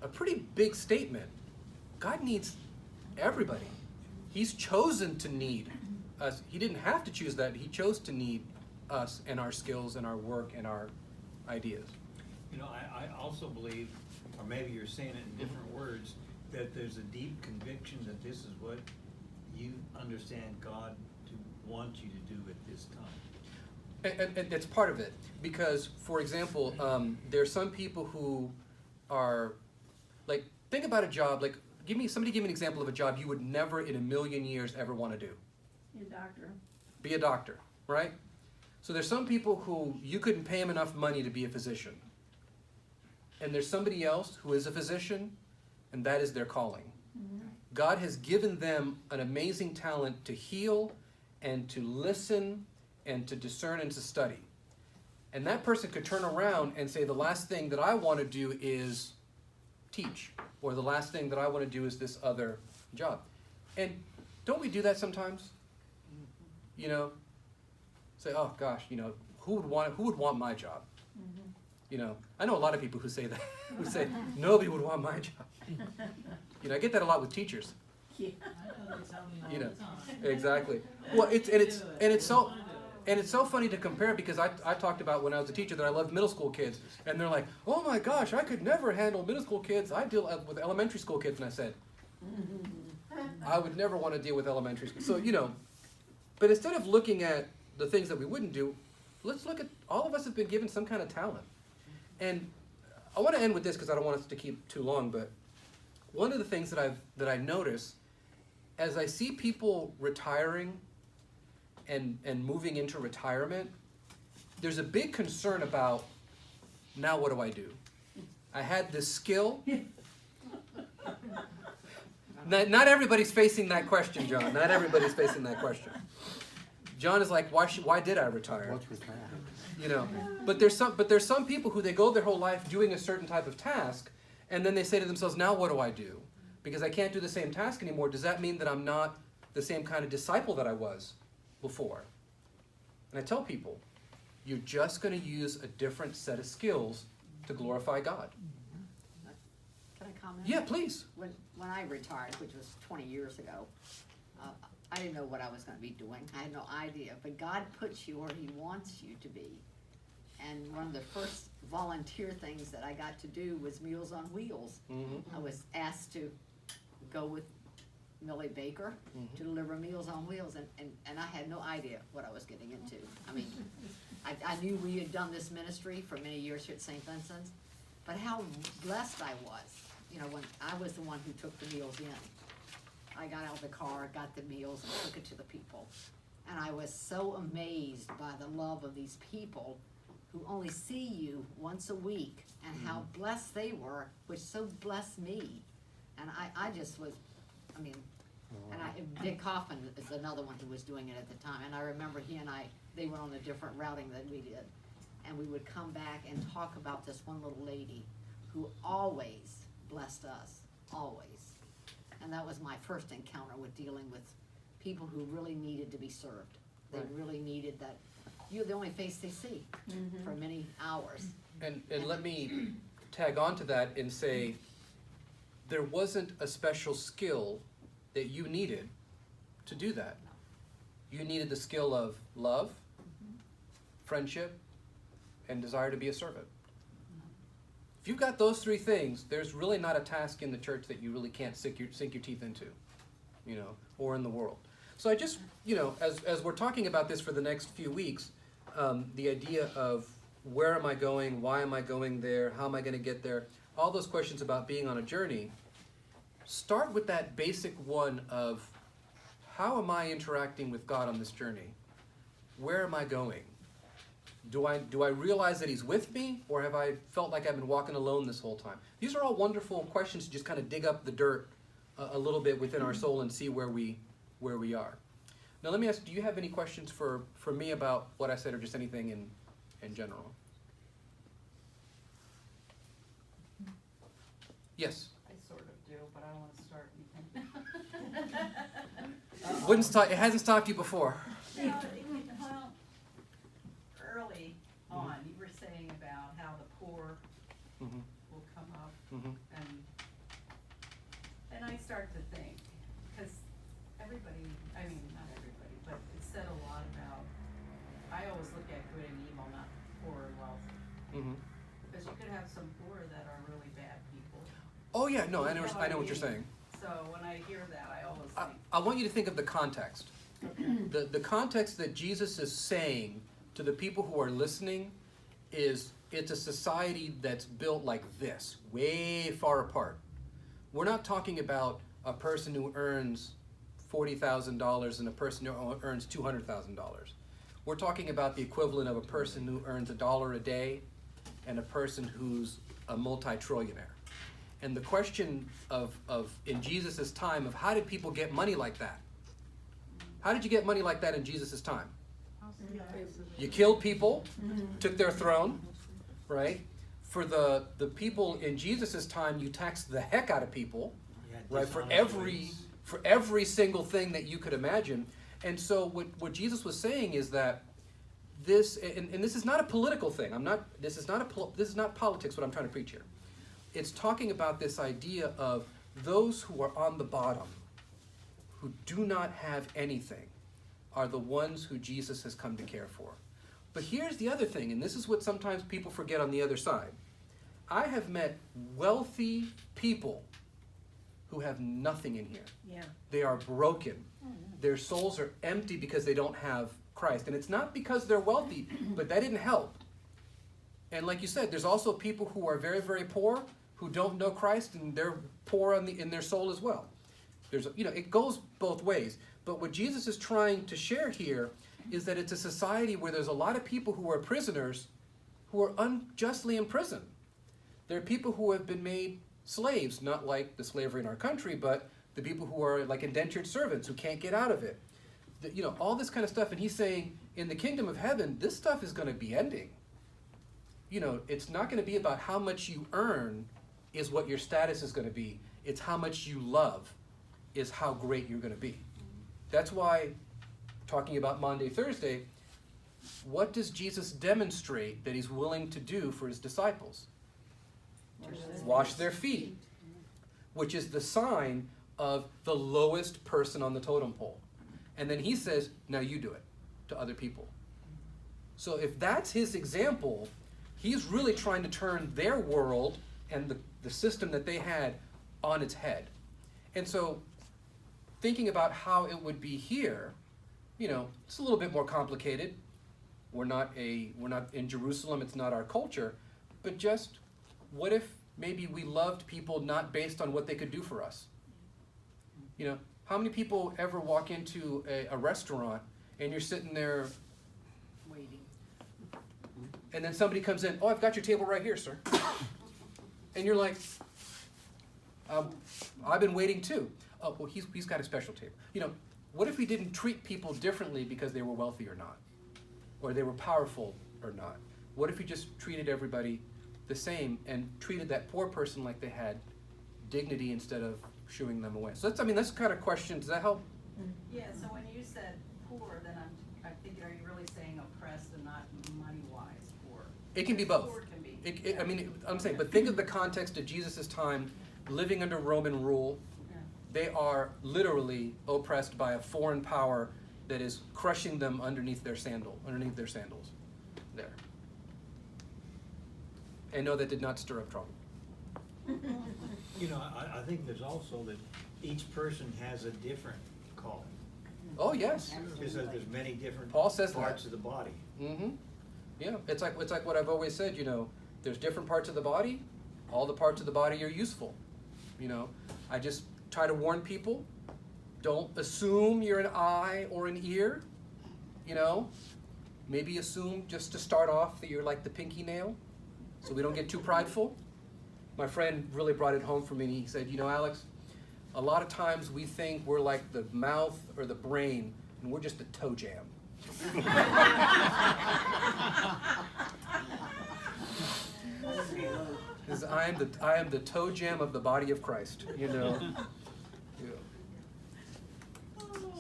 a pretty big statement. God needs everybody. He's chosen to need us. He didn't have to choose that. He chose to need us and our skills and our work and our ideas. You know, I also believe, or maybe you're saying it in different words, that there's a deep conviction that this is what you understand God to want you to do at this time. And it's part of it, because, for example, there are some people who are, like, think about a job, like, somebody give me an example of a job you would never in a million years ever want to do. Your doctor. Be a doctor, right? So there's some people who you couldn't pay them enough money to be a physician. And there's somebody else who is a physician, and that is their calling. Mm-hmm. God has given them an amazing talent to heal and to listen and to discern and to study. And that person could turn around and say, the last thing that I want to do is teach, or the last thing that I want to do is this other job. And don't we do that sometimes? You know, say, oh gosh, you know, who would want my job? Mm-hmm. You know, I know a lot of people who say that, who say, nobody would want my job. You know, I get that a lot with teachers. Yeah. You know, exactly. Well, it's so funny to compare, because I talked about when I was a teacher that I loved middle school kids, and they're like, oh my gosh, I could never handle middle school kids. I deal with elementary school kids, and I said, I would never want to deal with elementary school. So, you know, but instead of looking at the things that we wouldn't do, let's look at, all of us have been given some kind of talent. And I want to end with this because I don't want us to keep too long, but one of the things that I notice as I see people retiring and moving into retirement, there's a big concern about, now what do I do? I had this skill. Not everybody's facing that question, John. Not everybody's facing that question. John is like, why did I retire? What's with that? You know, but there's some people who they go their whole life doing a certain type of task, and then they say to themselves, now what do I do? Because I can't do the same task anymore. Does that mean that I'm not the same kind of disciple that I was before? And I tell people, you're just going to use a different set of skills to glorify God. Can I comment? Yeah, please. When I retired, which was 20 years ago, I didn't know what I was going to be doing. I had no idea. But God puts you where He wants you to be. And one of the first volunteer things that I got to do was Meals on Wheels. Mm-hmm. I was asked to go with Millie Baker to deliver Meals on Wheels, and I had no idea what I was getting into. I mean, I knew we had done this ministry for many years here at St. Vincent's, but how blessed I was, you know, when I was the one who took the meals in. I got out of the car, got the meals, and took it to the people. And I was so amazed by the love of these people who only see you once a week, and how blessed they were, which so blessed me. And I just was, I mean, Dick Coffin is another one who was doing it at the time. And I remember he and they went on a different routing than we did. And we would come back and talk about this one little lady who always blessed us, always. And that was my first encounter with dealing with people who really needed to be served. They Right. really needed that. You're the only face they see for many hours. And let me tag on to that and say, there wasn't a special skill that you needed to do that. You needed the skill of love, friendship, and desire to be a servant. If you've got those three things, there's really not a task in the church that you really can't sink your teeth into, you know, or in the world. So I just, you know, as we're talking about this for the next few weeks, the idea of where am I going, why am I going there, how am I going to get there, all those questions about being on a journey, start with that basic one of how am I interacting with God on this journey? Where am I going? Do I realize that He's with me, or have I felt like I've been walking alone this whole time? These are all wonderful questions to just kind of dig up the dirt a little bit within our soul and see where we are. Now let me ask, do you have any questions for me about what I said, or just anything in general? Yes? I sort of do, but I don't want to start anything. Wouldn't stop, it hasn't stopped you before. Yeah, well, early on, you were saying about how the poor Mm-hmm. will come up, Mm-hmm. and I start to think, because everybody look at good and evil, not poor and wealthy. Mm-hmm. Because you could have some poor that are really bad people. Oh yeah, no, I You know, know I know what what you're I mean? saying. So when I hear that, I always I, think, I want you to think of the context. The context that Jesus is saying to the people who are listening is it's a society that's built like this, way far apart. We're not talking about a person who earns $40,000 and a person who earns $200,000. We're talking about the equivalent of a person who earns $1 a day and a person who's a multi-trillionaire. And the question of in Jesus' time of how did people get money like that? How did you get money like that in Jesus' time? You killed people, took their throne, right? For the people in Jesus' time, you taxed the heck out of people, Yeah, right? For dishonest ways. every single thing that you could imagine. And so what Jesus was saying is that this, and this is not a political thing. This is not politics, what I'm trying to preach here. It's talking about this idea of those who are on the bottom, who do not have anything, are the ones who Jesus has come to care for. But here's the other thing, and this is what sometimes people forget on the other side. I have met wealthy people who have nothing in here. Yeah. They are broken. Their souls are empty because they don't have Christ. And it's not because they're wealthy, but that didn't help. And like you said, there's also people who are very, very poor who don't know Christ, and they're poor in their soul as well. It goes both ways. But what Jesus is trying to share here is that it's a society where there's a lot of people who are prisoners who are unjustly imprisoned. There are people who have been made slaves, not like the slavery in our country, but the people who are like indentured servants who can't get out of it. All this kind of stuff. And he's saying, in the kingdom of heaven, this stuff is going to be ending. It's not going to be about how much you earn is what your status is going to be. It's how much you love is how great you're going to be. That's why, talking about Maundy, Thursday, what does Jesus demonstrate that he's willing to do for his disciples? Wash their feet, which is the sign of the lowest person on the totem pole. And then he says, now you do it to other people. So if that's his example, he's really trying to turn their world and the system that they had on its head. And so thinking about how it would be here, it's a little bit more complicated. We're not in Jerusalem, it's not our culture, but just what if maybe we loved people not based on what they could do for us? How many people ever walk into a restaurant and you're sitting there Waiting. and then somebody comes in, oh, I've got your table right here, sir. And you're like, I've been waiting too. Oh, well, he's got a special table. What if we didn't treat people differently because they were wealthy or not? Or they were powerful or not? What if we just treated everybody the same and treated that poor person like they had dignity instead of shooing them away? So that's kind of question. Does that help? yeah, so when you said poor, then I'm thinking, are you really saying oppressed and not money-wise poor? It can be both. Poor can be. I'm saying, but think of the context of Jesus' time, living under Roman rule. Yeah. They are literally oppressed by a foreign power that is crushing them underneath their sandals. There. And no, that did not stir up trouble. I think there's also that each person has a different calling. Oh yes. Because there's many different Paul says parts that. of the body. Mm-hmm. Yeah, it's like what I've always said. There's different parts of the body. All the parts of the body are useful. I just try to warn people. Don't assume you're an eye or an ear. Maybe assume just to start off that you're like the pinky nail, so we don't get too prideful. My friend really brought it home for me. He said, Alex, a lot of times we think we're like the mouth or the brain, and we're just the toe jam. Because I am the toe jam of the body of Christ. Yeah.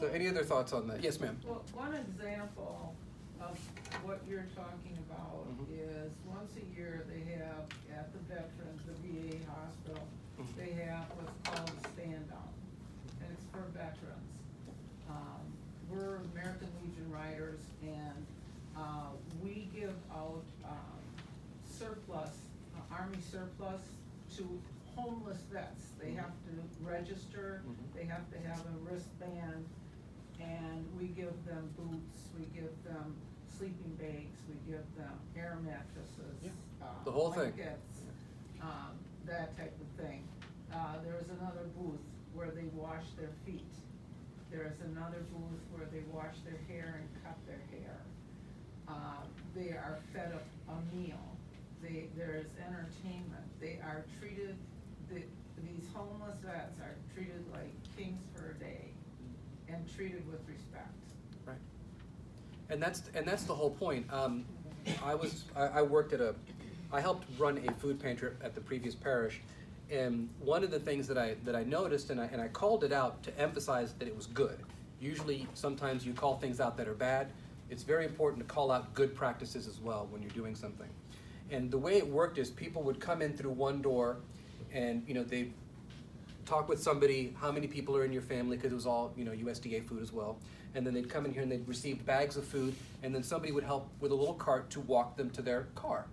So any other thoughts on that? Yes, ma'am. Well, one example of what you're talking about is once a year they have at the Veterans, the VA hospital, they have what's called a stand down. And it's for veterans. We're American Legion Riders, and surplus, Army surplus to homeless vets. They have to register, they have to have a wristband, and we give them boots, we give them sleeping bags, we give them air mattresses, Yeah. The whole thing. blankets, that type of thing. There is another booth where they wash their feet. There is another booth where they wash their hair and cut their hair. They are fed a meal. There is entertainment. They are treated, these homeless vets are treated like kings for a day and treated with respect. Right. And that's the whole point. I worked I helped run a food pantry at the previous parish, and one of the things that I noticed, and I called it out to emphasize that it was good. Usually, sometimes you call things out that are bad. It's very important to call out good practices as well when you're doing something. And the way it worked is people would come in through one door, and they talk with somebody, how many people are in your family, because it was all USDA food as well. And then they'd come in here and they'd receive bags of food, and then somebody would help with a little cart to walk them to their car.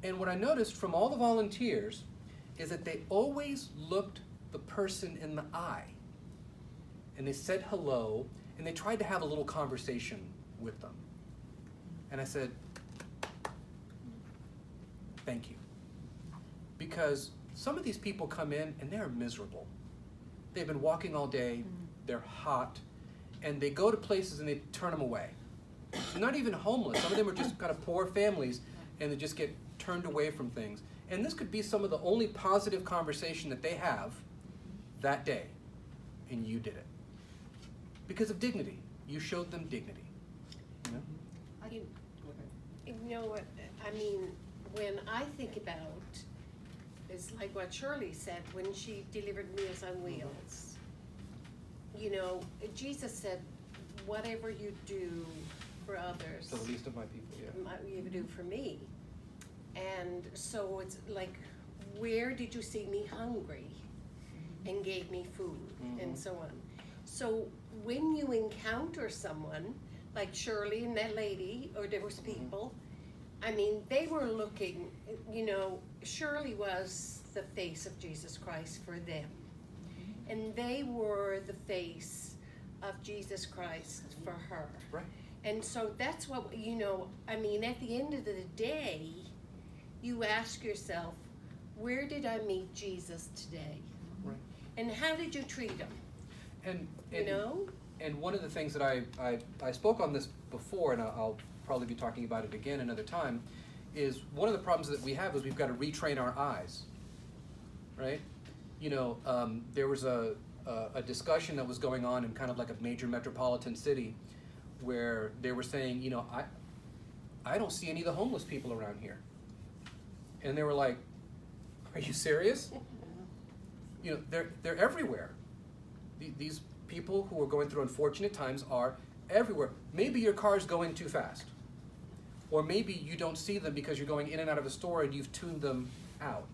And what I noticed from all the volunteers is that they always looked the person in the eye, and they said hello, and they tried to have a little conversation with them. And I said, thank you. Because some of these people come in and they're miserable. They've been walking all day, they're hot, and they go to places and they turn them away. They're not even homeless. Some of them are just kind of poor families, and they just get turned away from things. And this could be some of the only positive conversation that they have that day, and you did it. Because of dignity. You showed them dignity. You know what, I mean, when I think about, it's like what Shirley said when she delivered Meals on Wheels. Jesus said, whatever you do for others, To the least of my people, yeah. you do for me. And so it's like, where did you see me hungry and gave me food, and so on. So when you encounter someone like Shirley and that lady, or there was people, I mean, they were looking, Shirley was the face of Jesus Christ for them. And they were the face of Jesus Christ for her. Right. And so that's what, I mean, at the end of the day, you ask yourself, where did I meet Jesus today? Right. And how did you treat him? And And one of the things that I spoke on this before, and I'll probably be talking about it again another time, is one of the problems that we have is we've got to retrain our eyes, right? There was a discussion that was going on in kind of like a major metropolitan city where they were saying, I don't see any of the homeless people around here. And they were like, are you serious? They're everywhere. These people who are going through unfortunate times are everywhere. Maybe your car's going too fast. Or maybe you don't see them because you're going in and out of a store and you've tuned them out.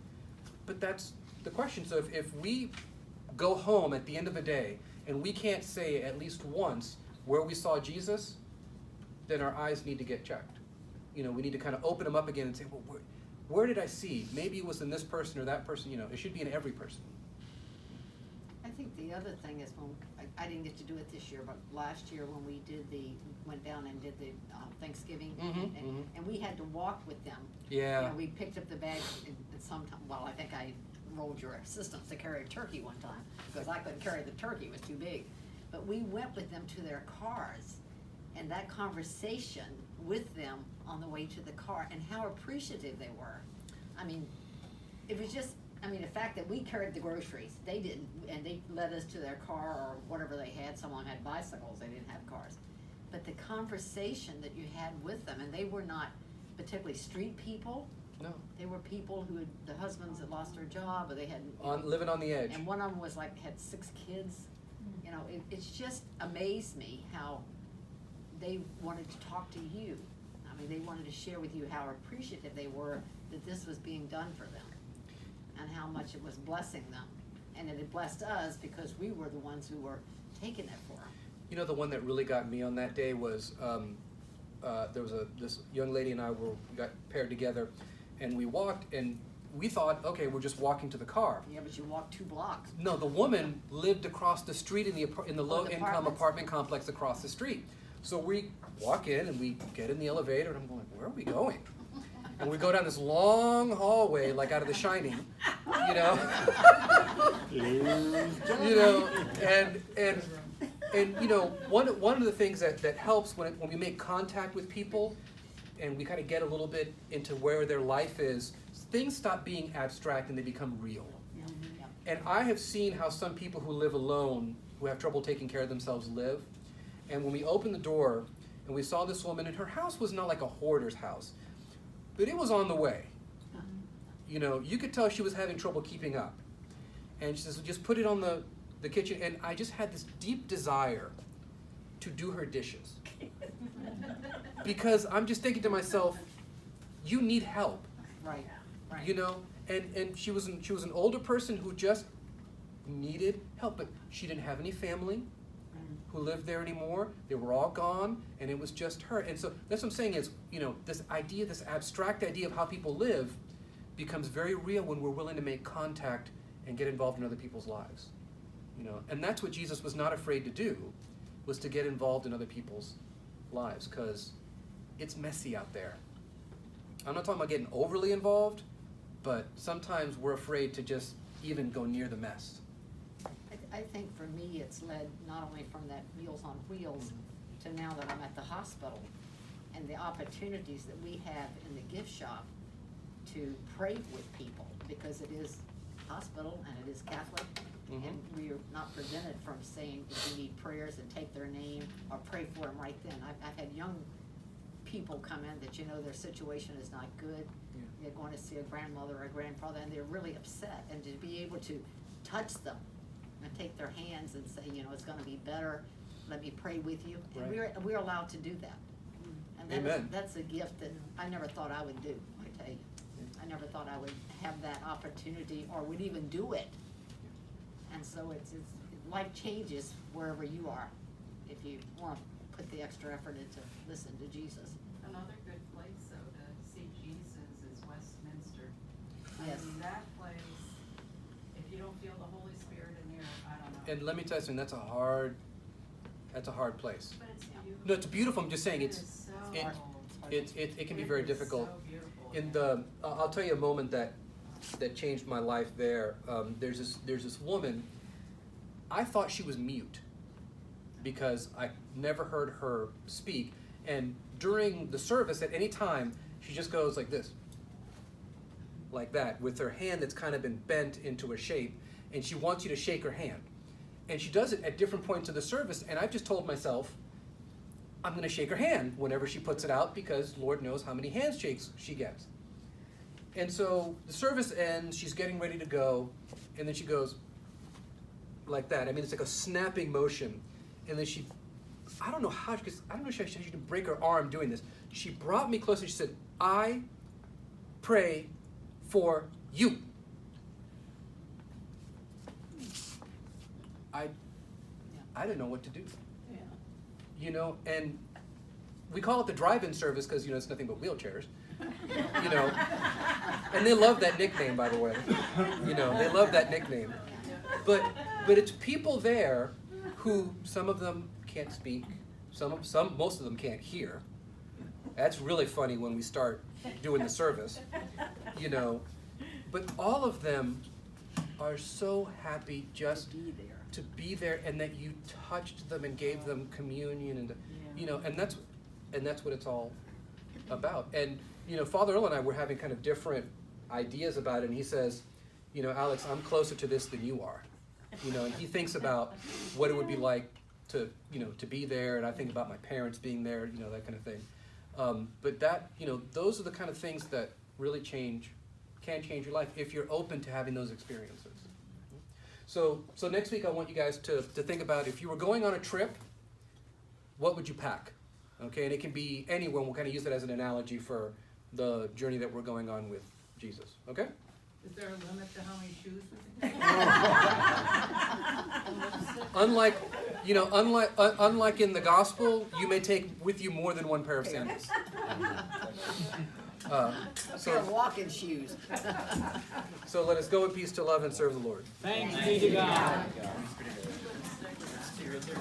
But that's the question. So if we go home at the end of the day and we can't say at least once where we saw Jesus, then our eyes need to get checked. We need to kind of open them up again and say, well, where did I see? Maybe it was in this person or that person. It should be in every person. I think the other thing is when I didn't get to do it this year, but last year when we went down and did the Thanksgiving, and we had to walk with them. Yeah. We picked up the bag and sometime. Well, I think I rolled your assistance to carry a turkey one time because I couldn't carry the turkey; it was too big. But we went with them to their cars, and that conversation with them on the way to the car, and how appreciative they were. I mean, it was just. The fact that we carried the groceries, they didn't, and they led us to their car or whatever they had. Someone had bicycles, they didn't have cars. But the conversation that you had with them, and they were not particularly street people. No. They were people who the husbands had lost their job, or they had Living on the edge. And one of them had 6 kids. It's just amazed me how they wanted to talk to you. They wanted to share with you how appreciative they were that this was being done for them, and how much it was blessing them. And it had blessed us because we were the ones who were taking it for them. The one that really got me on that day was this young lady and I got paired together, and we walked, and we thought, okay, we're just walking to the car. Yeah, but you walked 2 blocks. No, the woman lived across the street in the low-income apartments? apartment complex across the street. So we walk in and we get in the elevator, and I'm going, where are we going? And we go down this long hallway, like out of The Shining, you know. You know, and you know, one of the things that helps when we make contact with people, and we kind of get a little bit into where their life is, things stop being abstract and they become real. And I have seen how some people who live alone, who have trouble taking care of themselves, live. And when we opened the door and we saw this woman, and her house was not like a hoarder's house, but it was on the way. You know, you could tell she was having trouble keeping up. And she says, just put it on the kitchen. And I just had this deep desire to do her dishes. Because I'm just thinking to myself, you need help. Right. You know, and she was an older person who just needed help, but she didn't have any family who lived there anymore. They were all gone, and it was just her. And so that's what I'm saying is, you know, this abstract idea of how people live becomes very real when we're willing to make contact and get involved in other people's lives. You know, and that's what Jesus was not afraid to do, was to get involved in other people's lives, because it's messy out there. I'm not talking about getting overly involved, but sometimes we're afraid to just even go near the mess. I think for me, it's led not only from that Meals on Wheels to now that I'm at the hospital, and the opportunities that we have in the gift shop to pray with people, because it is hospital and it is Catholic, and we are not prevented from saying if you need prayers and take their name or pray for them right then. I've had young people come in that, you know, their situation is not good. Yeah. They're going to see a grandmother or a grandfather, and they're really upset, and to be able to touch them and take their hands and say, you know, it's gonna be better, let me pray with you. And Right. we're allowed to do that. And Amen. that's a gift that I never thought I would do, I tell you. I never thought I would have that opportunity or would even do it. And so it's life changes wherever you are, if you want to put the extra effort into listen to Jesus. Another good place though to see Jesus is Westminster. Yes. I mean, that place, if you don't feel the Holy Spirit in there, I don't know. And let me tell you something, that's a hard place. But it's beautiful. No, it's beautiful. I'm just saying It it can be very difficult. So beautiful. In the, I'll tell you a moment that changed my life there. There's this woman. I thought she was mute because I never heard her speak. And during the service, at any time, she just goes like this, like that, with her hand that's kind of been bent into a shape, and she wants you to shake her hand. And she does it at different points of the service, and I've just told myself, I'm going to shake her hand whenever she puts it out, because Lord knows how many handshakes she gets. And so the service ends, she's getting ready to go, and then she goes like that. I mean, it's like a snapping motion. And then she, I don't know how, because I don't know if she didn't break her arm doing this. She brought me closer, she said, I pray for you. I didn't know what to do. Yeah. You know, and we call it the drive-in service because, you know, it's nothing but wheelchairs. You know, and they love that nickname, by the way. You know, they love that nickname. But it's people there who, some of them can't speak, most of them can't hear. That's really funny when we start doing the service, you know. But all of them are so happy just to be there, and that you touched them and gave them communion, and you know, and that's what it's all about. And you know, Father Earl and I were having kind of different ideas about it, and he says, you know, Alex, I'm closer to this than you are. You know, and he thinks about what it would be like to, you know, to be there, and I think about my parents being there, you know, that kind of thing. But that, you know, those are the kind of things that really can change your life if you're open to having those experiences. So next week I want you guys to think about, if you were going on a trip, what would you pack? Okay, and it can be anywhere. We'll kind of use it as an analogy for the journey that we're going on with Jesus. Okay? Is there a limit to how many shoes we can take? You know, unlike in the gospel, you may take with you more than one pair of sandals. So walking shoes. So let us go in peace to love and serve the Lord. Thanks be to God. Stay right there.